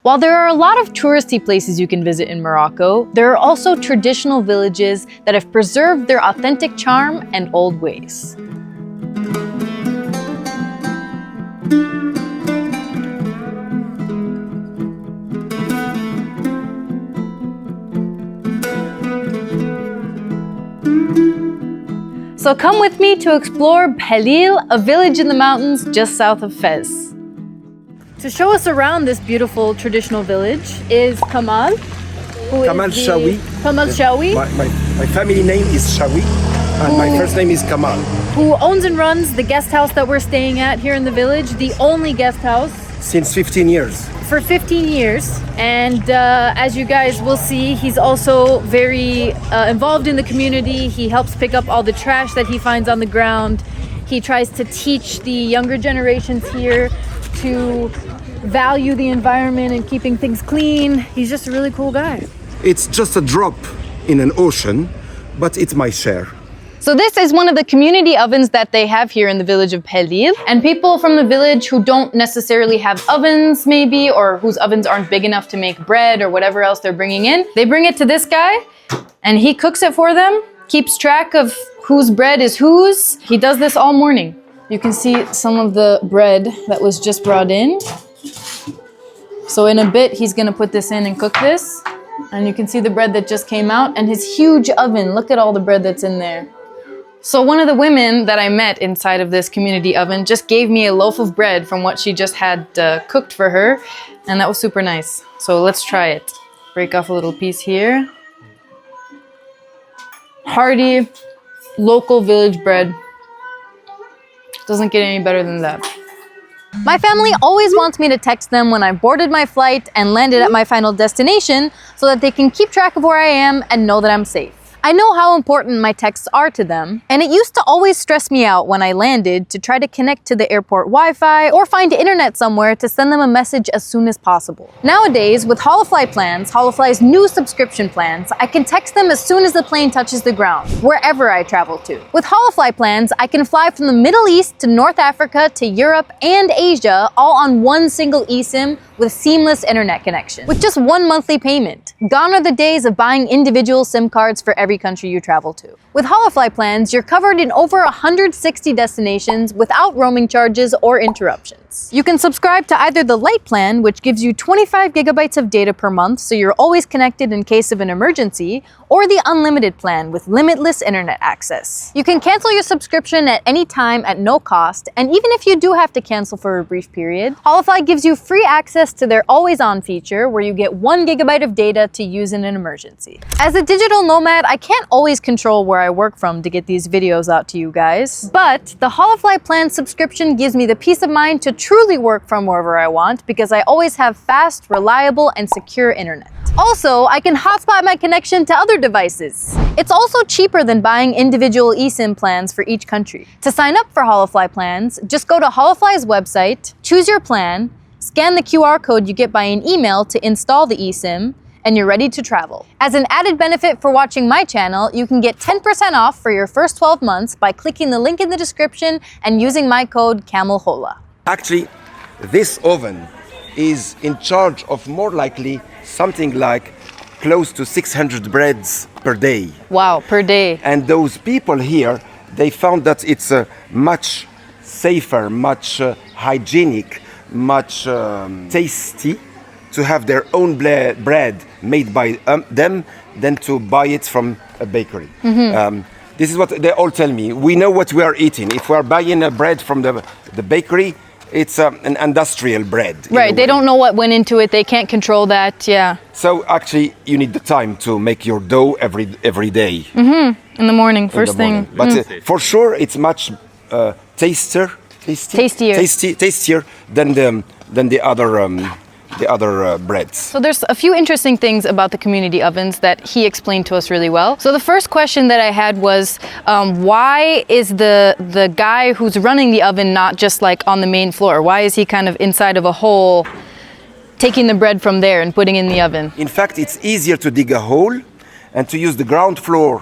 While there are a lot of touristy places you can visit in Morocco, there are also traditional villages that have preserved their authentic charm and old ways. So come with me to explore Bhelil, a village in the mountains just south of Fez. To show us around this beautiful traditional village is Kamal. Kamal Chaouen. Kamal Chaouen. My family name is Chaouen, and my first name is Kamal. Who owns and runs the guest house that we're staying at here in the village, the only guest house. Since 15 years. For 15 years. And as you guys will see, he's also very involved in the community. He helps pick up all the trash that he finds on the ground. He tries to teach the younger generations here to value the environment and keeping things clean. He's just a really cool guy. It's just a drop in an ocean, but it's my share. So this is one of the community ovens that they have here in the village of Bhelil. And people from the village who don't necessarily have ovens maybe, or whose ovens aren't big enough to make bread or whatever else they're bringing in, they bring it to this guy and he cooks it for them, keeps track of whose bread is whose. He does this all morning. You can see some of the bread that was just brought in. So in a bit, he's gonna put this in and cook this. And you can see the bread that just came out and his huge oven. Look at all the bread that's in there. So one of the women that I met inside of this community oven just gave me a loaf of bread from what she just had cooked for her. And that was super nice. So let's try it. Break off a little piece here. Hearty, local village bread. Doesn't get any better than that. My family always wants me to text them when I boarded my flight and landed at my final destination so that they can keep track of where I am and know that I'm safe. I know how important my texts are to them, and it used to always stress me out when I landed to try to connect to the airport Wi-Fi or find internet somewhere to send them a message as soon as possible. Nowadays, with Holofly plans, Holofly's new subscription plans, I can text them as soon as the plane touches the ground, wherever I travel to. With Holofly plans, I can fly from the Middle East to North Africa to Europe and Asia, all on one single eSIM with seamless internet connection, with just one monthly payment. Gone are the days of buying individual SIM cards for every country you travel to. With Holofly plans, you're covered in over 160 destinations without roaming charges or interruptions. You can subscribe to either the Lite plan, which gives you 25 gigabytes of data per month so you're always connected in case of an emergency, or the Unlimited plan with limitless internet access. You can cancel your subscription at any time at no cost, and even if you do have to cancel for a brief period, Holofly gives you free access to their Always On feature where you get 1 gigabyte of data to use in an emergency. As a digital nomad, I can't always control where I work from to get these videos out to you guys, but the Holofly plan subscription gives me the peace of mind to truly work from wherever I want because I always have fast, reliable, and secure internet. Also, I can hotspot my connection to other devices. It's also cheaper than buying individual eSIM plans for each country. To sign up for Holofly plans, just go to Holofly's website, choose your plan, scan the QR code you get by an email to install the eSIM, and you're ready to travel. As an added benefit for watching my channel, you can get 10% off for your first 12 months by clicking the link in the description and using my code CAMELHOLA. Actually, this oven is in charge of more likely something like close to 600 breads per day. Wow, per day. And those people here, they found that it's much safer, much hygienic, much tasty to have their own bread made by them than to buy it from a bakery. This is what they all tell me. We know what we are eating. If we are buying a bread from the bakery, it's an industrial bread. Right, they don't know what went into it. They can't control that, yeah. So actually, you need the time to make your dough every day. In the morning, first thing. But for sure, it's much tastier than the other breads. So there's a few interesting things about the community ovens that he explained to us really well. So the first question that I had was, why is the guy who's running the oven not just like on the main floor? Why is he kind of inside of a hole, taking the bread from there and putting it in the oven? In fact, it's easier to dig a hole and to use the ground floor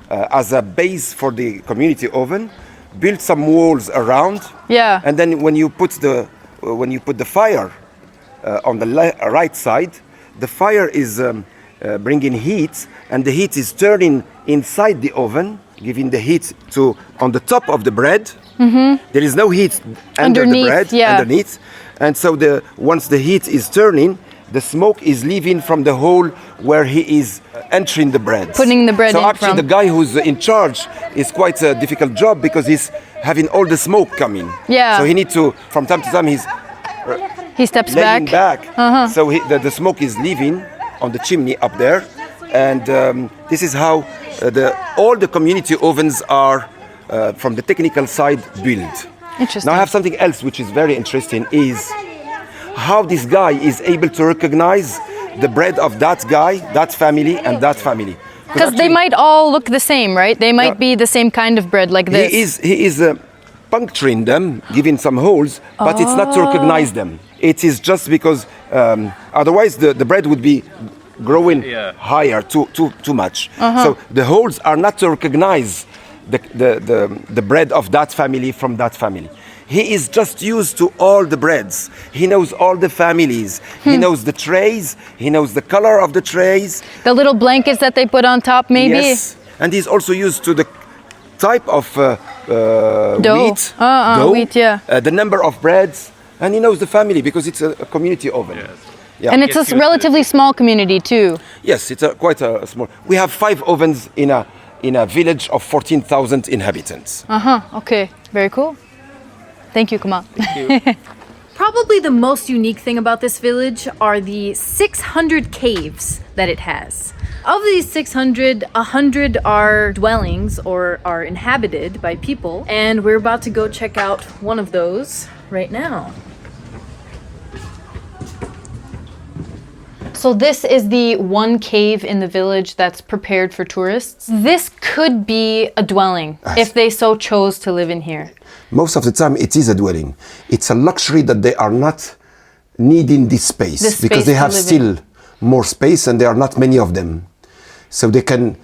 as a base for the community oven, build some walls around, yeah, and then when you put the fire, on the right side. The fire is bringing heat, and the heat is turning inside the oven, giving the heat to on the top of the bread. There is no heat under the bread, underneath. And so once the heat is turning, the smoke is leaving from the hole where he is entering the bread. Putting the bread in. So actually the guy who's in charge is quite a difficult job because he's having all the smoke coming. Yeah. So he needs to, from time to time, he steps laying back. So the smoke is leaving on the chimney up there. And this is how all the community ovens are, from the technical side, built. Interesting. Now I have something else which is very interesting, is how this guy is able to recognize the bread of that guy, that family, and that family. Because they might all look the same, right? They might be the same kind of bread, like this. He is puncturing them, giving some holes, but it's not to recognize them. It is just because otherwise the bread would be growing higher too much. So the holes are not to recognize the bread of that family from that family. He is just used to all the breads. He knows all the families. He knows the trays. He knows the color of the trays. The little blankets that they put on top, maybe? Yes. And he's also used to the type of dough. Wheat. Wheat, yeah. The number of breads. And he knows the family because it's a community oven. Yes. Yeah. And it's a relatively small community, too. Yes, it's quite a small. We have 5 ovens in a village of 14,000 inhabitants. Okay. Very cool. Thank you, Kamal. Thank you. Probably the most unique thing about this village are the 600 caves that it has. Of these 600, 100 are dwellings or are inhabited by people, and we're about to go check out one of those right now. So this is the one cave in the village that's prepared for tourists. This could be a dwelling if they so chose to live in here. Most of the time it is a dwelling. It's a luxury that they are not needing this space because they have still more space and there are not many of them. So they can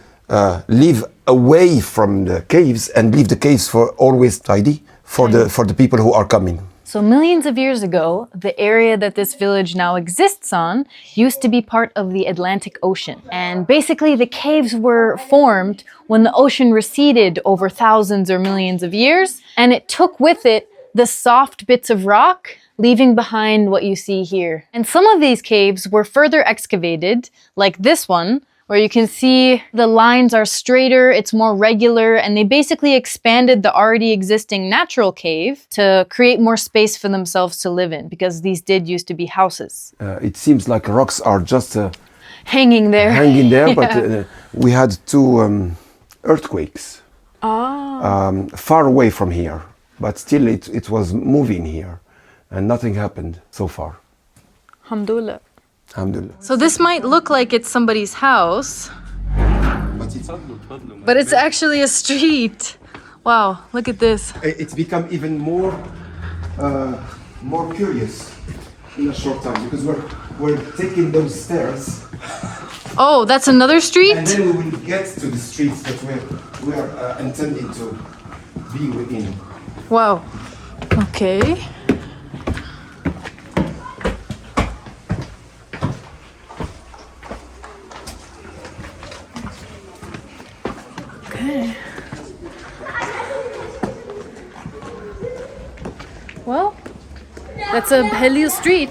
live away from the caves and leave the caves for always tidy for the people who are coming. So millions of years ago, the area that this village now exists on used to be part of the Atlantic Ocean. And basically the caves were formed when the ocean receded over thousands or millions of years, and it took with it the soft bits of rock, leaving behind what you see here. And some of these caves were further excavated, like this one, where you can see the lines are straighter, it's more regular, and they basically expanded the already existing natural cave to create more space for themselves to live in, because these did used to be houses. It seems like rocks are just hanging there. But we had 2 earthquakes far away from here, but still it was moving here, and nothing happened so far. Alhamdulillah. Alhamdulillah. So this might look like it's somebody's house, but it's actually a street. Wow, look at this. It's become even more curious in a short time because we're taking those stairs. Oh, that's another street? And then we will get to the streets that we are intending to be within. Wow. Okay. Okay. Well, that's a Helio street.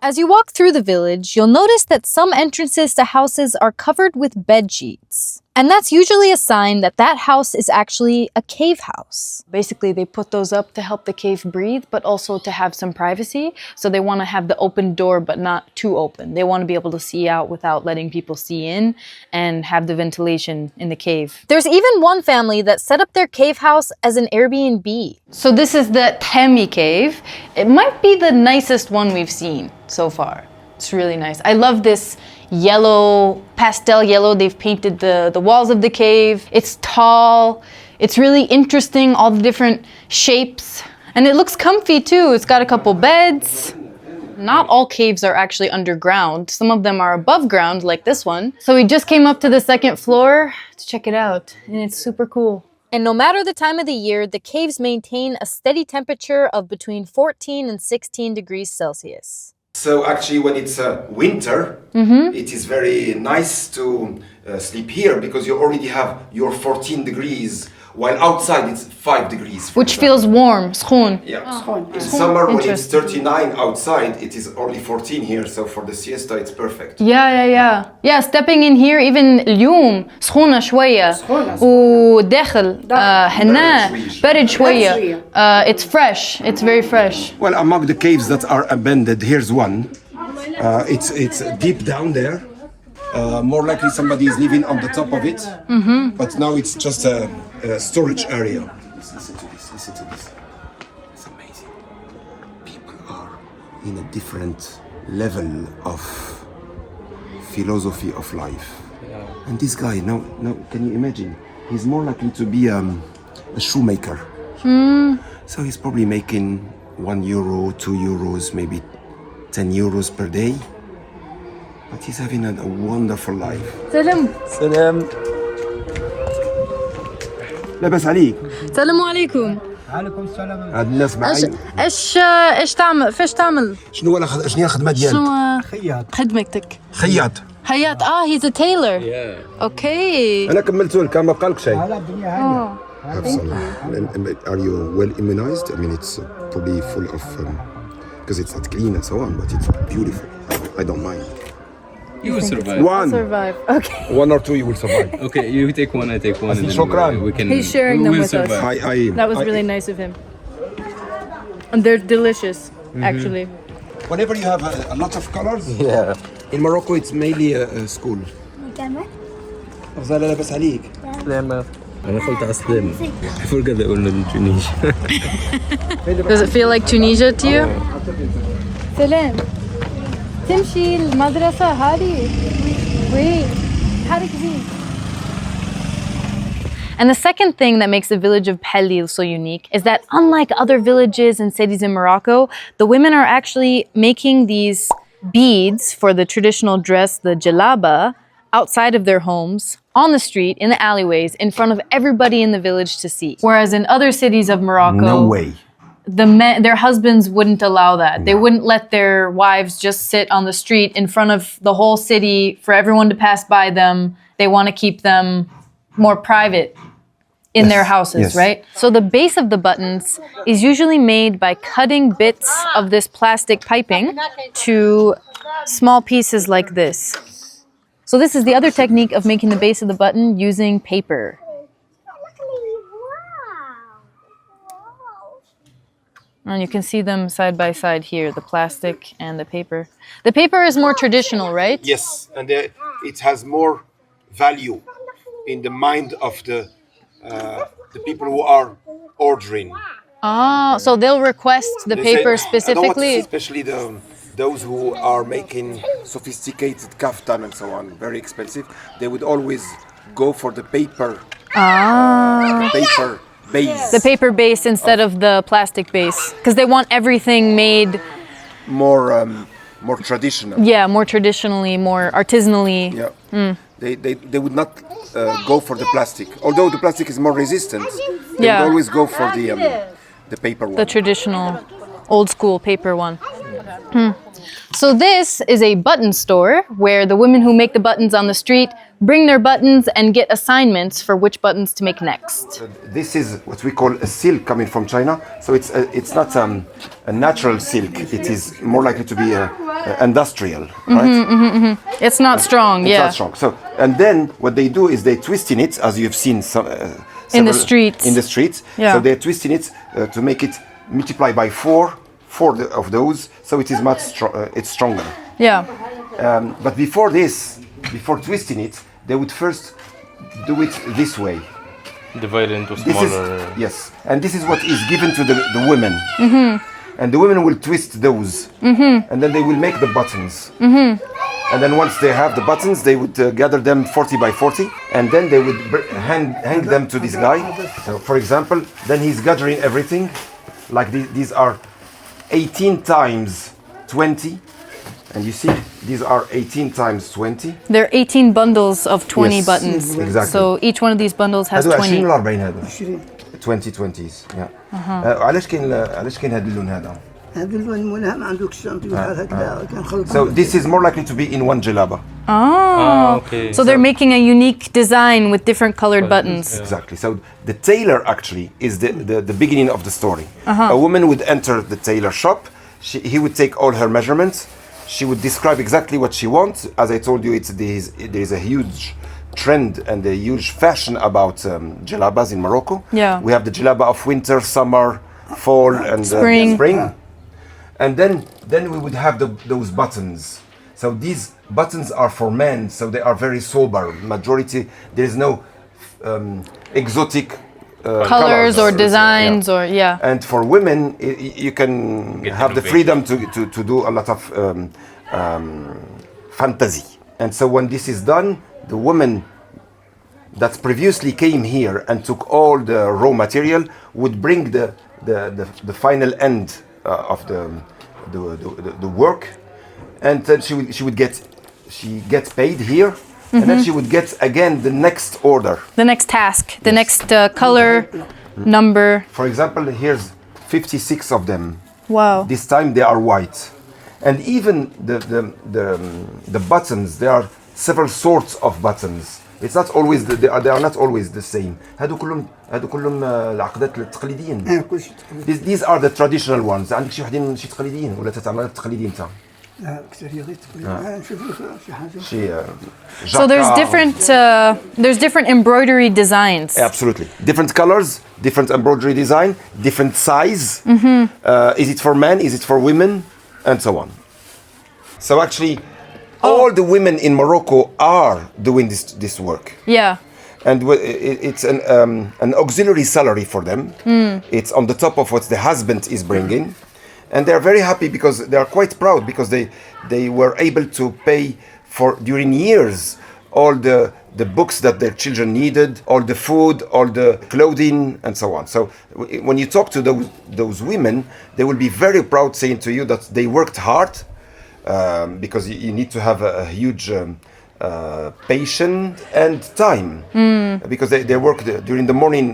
As you walk through the village, you'll notice that some entrances to houses are covered with bed sheets. And that's usually a sign that that house is actually a cave house. Basically, they put those up to help the cave breathe, but also to have some privacy. So they want to have the open door, but not too open. They want to be able to see out without letting people see in and have the ventilation in the cave. There's even one family that set up their cave house as an Airbnb. So this is the Temi cave. It might be the nicest one we've seen so far. It's really nice. I love this yellow, pastel yellow. They've painted the walls of the cave. It's tall. It's really interesting, all the different shapes. And it looks comfy too. It's got a couple beds. Not all caves are actually underground. Some of them are above ground, like this one. So we just came up to the second floor to check it out, and it's super cool. And no matter the time of the year, the caves maintain a steady temperature of between 14 and 16 degrees Celsius. So actually when it's winter, it is very nice to sleep here because you already have your 14 degrees, while outside it's 5 degrees. Which feels warm, سخون. Yeah. In summer when it's 39 outside, it is only 14 here, so for the siesta it's perfect. Yeah, stepping in here even اليوم سخونة شوية وداخل هنا برد شوية. It's fresh, it's very fresh. Well, among the caves that are abandoned, here's one. It's deep down there. More likely somebody is living on the top of it, but now it's just a storage area. Listen to this, listen to this. It's amazing. People are in a different level of philosophy of life. And this guy, no, can you imagine? He's more likely to be a shoemaker. So he's probably making €1, €2, maybe 10 euros per day. But he's having a wonderful life. سلام. لاباس عليك؟ السلام عليكم. عليكم السلام. هاد الناس معايا. ايش تعمل؟ فاش تعمل؟ شنو هي الخدمة ديالك؟ شنو خياط. خدمتك؟ خياط. خياط. he's a tailor. Okay. أنا كملت لك ما بقالك شيء. على الدنيا هانية. Are you well immunized? I mean, it's probably full of because it's not clean and so on, but it's beautiful. I don't mind. You will survive. One. Survive. Okay. 1 or 2 you will survive. Okay, you take one, I take one. And then شكراً. we can. He's sharing we them will with us. survive. That was really nice of him. And they're delicious, actually. Whenever you have a lot of colors, in Morocco it's mainly a school. أفضل لاباس عليك. سلامة. أنا قلت على السلامة. I forgot that we're not in Tunisia. Does it feel like Tunisia to you? سلام. تمشي المدرسة هذه. وي. حرك زين. And the second thing that makes the village of Pelil so unique is that unlike other villages and cities in Morocco, the women are actually making these beads for the traditional dress, the Djellaba, outside of their homes, on the street, in the alleyways, in front of everybody in the village to see. Whereas in other cities of Morocco, No way. their husbands wouldn't allow that. They wouldn't let their wives just sit on the street in front of the whole city for everyone to pass by them. They want to keep them more private in their houses, yes. right? So the base of the buttons is usually made by cutting bits of this plastic piping to small pieces like this. So this is the other technique of making the base of the button using paper. And you can see them side by side here, the plastic and the paper. The paper is more traditional, right? Yes, and it has more value in the mind of the people who are ordering. So they'll request the They paper say, specifically. I don't want to see especially those who are making sophisticated kaftan and so on, very expensive. They would always go for the paper. Paper base. The paper base instead of the plastic base, because they want everything made More traditional. Yeah, more traditionally, more artisanally. Yeah. They would not go for the plastic. Although the plastic is more resistant, they would always go for the paper one. The traditional, old school paper one. So this is a button store where the women who make the buttons on the street bring their buttons and get assignments for which buttons to make next. This is what we call a silk coming from China. So it's not a natural silk. It is more likely to be industrial, right? It's not strong, It's not strong. So and then what they do is they twist in it, as you've seen some In the streets. In the streets. Yeah. So they're twisting it to make it multiply by four of those. So it is much it's stronger. Yeah. But before this, before twisting it, they would first do it this way. Divide into This smaller. yes, and this is what is given to the women. And the women will twist those, and then they will make the buttons. And then once they have the buttons, they would gather them 40 by 40, and then they would hang them to this guy. So, for example, then he's gathering everything, like these are 18 times 20, And you see, these are 18 times 20. There are 18 bundles of 20 Yes, buttons. exactly. So each one of these bundles has هادو 20. 20 ولا 40 هادو؟ 20 20s. علاش كاين هذا اللون هذا؟ هذا اللون ملهم عندك الشنطي هكذا كنخلط. So this is more likely to be in one djellaba. Oh, okay. So they're making a unique design with different colored buttons. Exactly. So the tailor actually is the beginning of the story. A woman would enter the tailor shop. He would take all her measurements. She would describe exactly what she wants. As I told you, there is a huge trend and a huge fashion about djellabas in Morocco. Yeah. We have the djellaba of winter, summer, fall, and spring. And then we would have those buttons. So these buttons are for men, so they are very sober. Majority, there is no exotic Colors or designs yeah. or, yeah. And for women, you can have the freedom to do a lot of fantasy. And so when this is done, the woman that previously came here and took all the raw material would bring the final end of the work, and then she gets paid here, and then she would get again the next order. The next task, the next color, number. For example, here's 56 of them. Wow. This time they are white, and even the buttons, there are several sorts of buttons. It's not always they are not always the same. هادو كلهم العقدات التقليديين. These are the traditional ones. عندك شي وحدين شي تقليديين ولا تتعمل التقليديين انت؟ لا كثير غير تقليد. نشوف شي حاجه. شي So there's different embroidery designs. Absolutely. Different colors, different embroidery design, different size. Is it for men? Is it for women? And so on. So actually, all the women in Morocco are doing this work. Yeah. And it's an auxiliary salary for them. It's on the top of what the husband is bringing. And they're very happy because they are quite proud because they were able to pay for, during years, all the books that their children needed, all the food, all the clothing, and so on. So when you talk to those women, they will be very proud saying to you that they worked hard, because you need to have a huge patience and time. Because they work during the morning,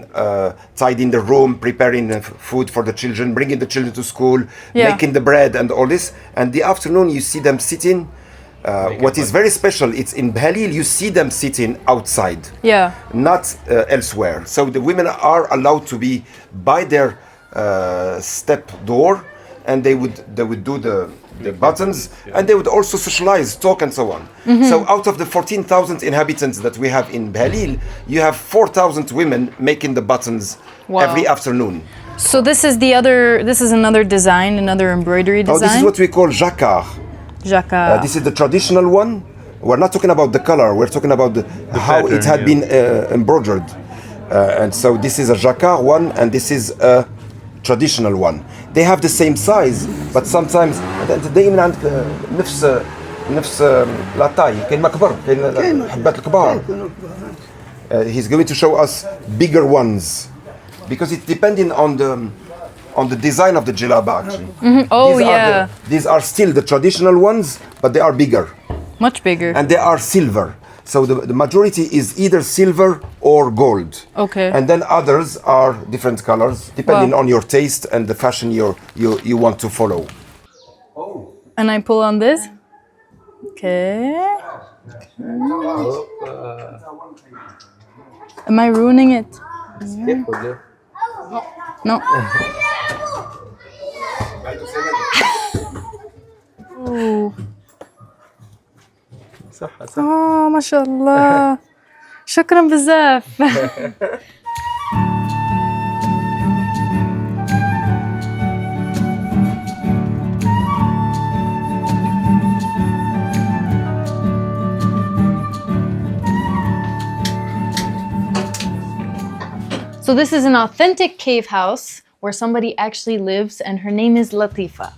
tidying the room, preparing food for the children, bringing the children to school, making the bread and all this. And the afternoon you see them sitting. What is very special, it's in Bhalil, you see them sitting outside, not elsewhere. So the women are allowed to be by their step door, and they would do the buttons, and they would also socialize, talk, and so on. So out of the 14,000 inhabitants that we have in Bhalil, you have 4,000 women making the buttons every afternoon. So this is another design, another embroidery design. Oh, this is what we call jacquard. Jacquard. This is the traditional one. We're not talking about the color, we're talking about how pattern, it had been embroidered. And so this is a jacquard one, and this is a traditional one. They have the same size, but sometimes دايما عندك نفس لا تاي كاين ما كبر كاين حبات الكبار. He's going to show us bigger ones because it's depending on the design of the djellaba actually. Oh, These are still the traditional ones, but they are bigger. Much bigger. And they are silver. So the majority is either silver or gold. Okay. And then others are different colors, depending on your taste and the fashion you want to follow. And I pull on this. Okay. Am I ruining it? No. Ooh. ما شاء الله. شكرا بزاف. So this is an authentic cave house where somebody actually lives, and her name is Latifa.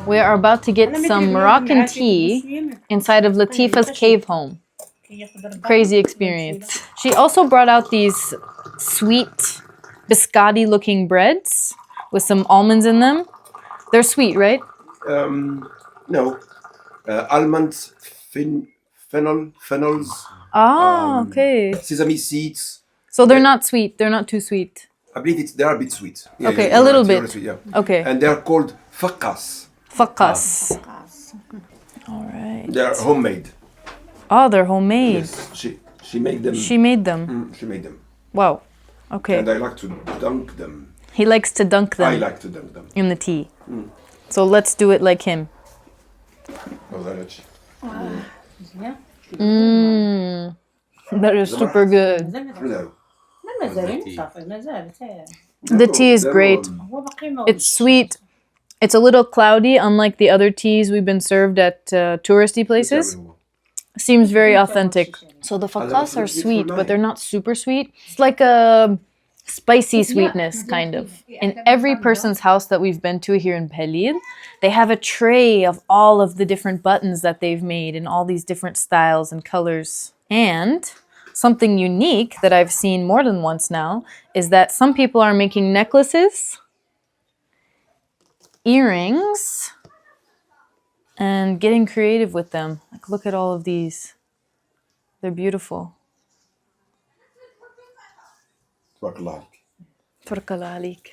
We are about to get some Moroccan tea inside of Latifa's cave home. crazy experience. She also brought out these sweet biscotti looking breads with some almonds in them. They're sweet, right? No. Almonds, phenols, Ah, okay. sesame seeds. So they're not sweet. They're not too sweet. I believe they are a bit sweet. Yeah, Okay, you're a little right, you're bit. sweet, yeah. Okay. And they're called fakas. Fakas. All right. They're homemade. Oh, they're homemade. Yes, she made them. She made them. She made them. Wow. Okay. And I like to dunk them. He likes to dunk them I like to dunk them. in the tea. So let's do it like him. Oh, that's That is super good. no. The tea is great. It's sweet. It's a little cloudy, unlike the other teas we've been served at touristy places. Seems very authentic. So the fakas are sweet, but they're not super sweet. It's like a spicy sweetness, kind of. In every person's house that we've been to here in Pelid, they have a tray of all of the different buttons that they've made in all these different styles and colors. And something unique that I've seen more than once now is that some people are making necklaces, earrings, and getting creative with them. Like, look at all of these. They're beautiful. Tabarak alik.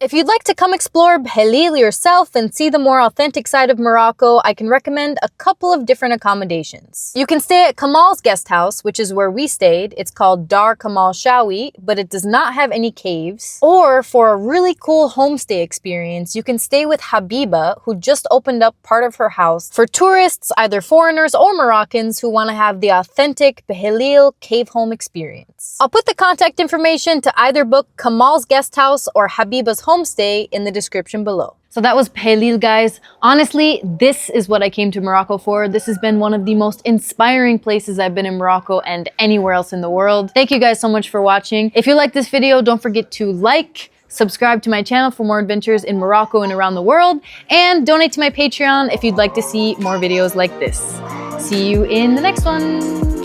If you'd like to come explore Belil yourself and see the more authentic side of Morocco, I can recommend a couple of different accommodations. You can stay at Kamal's guest house, which is where we stayed. It's called Dar Kamal Shawi, but it does not have any caves. Or for a really cool homestay experience, you can stay with Habiba, who just opened up part of her house for tourists, either foreigners or Moroccans, who want to have the authentic Belil cave home experience. I'll put the contact information to either book Kamal's guest house or Habiba's homestay in the description below. So that was Belil, guys. Honestly, this is what I came to Morocco for. This has been one of the most inspiring places I've been in Morocco and anywhere else in the world. Thank you guys so much for watching. If you like this video, don't forget to like, subscribe to my channel for more adventures in Morocco and around the world, and donate to my Patreon if you'd like to see more videos like this. See you in the next one.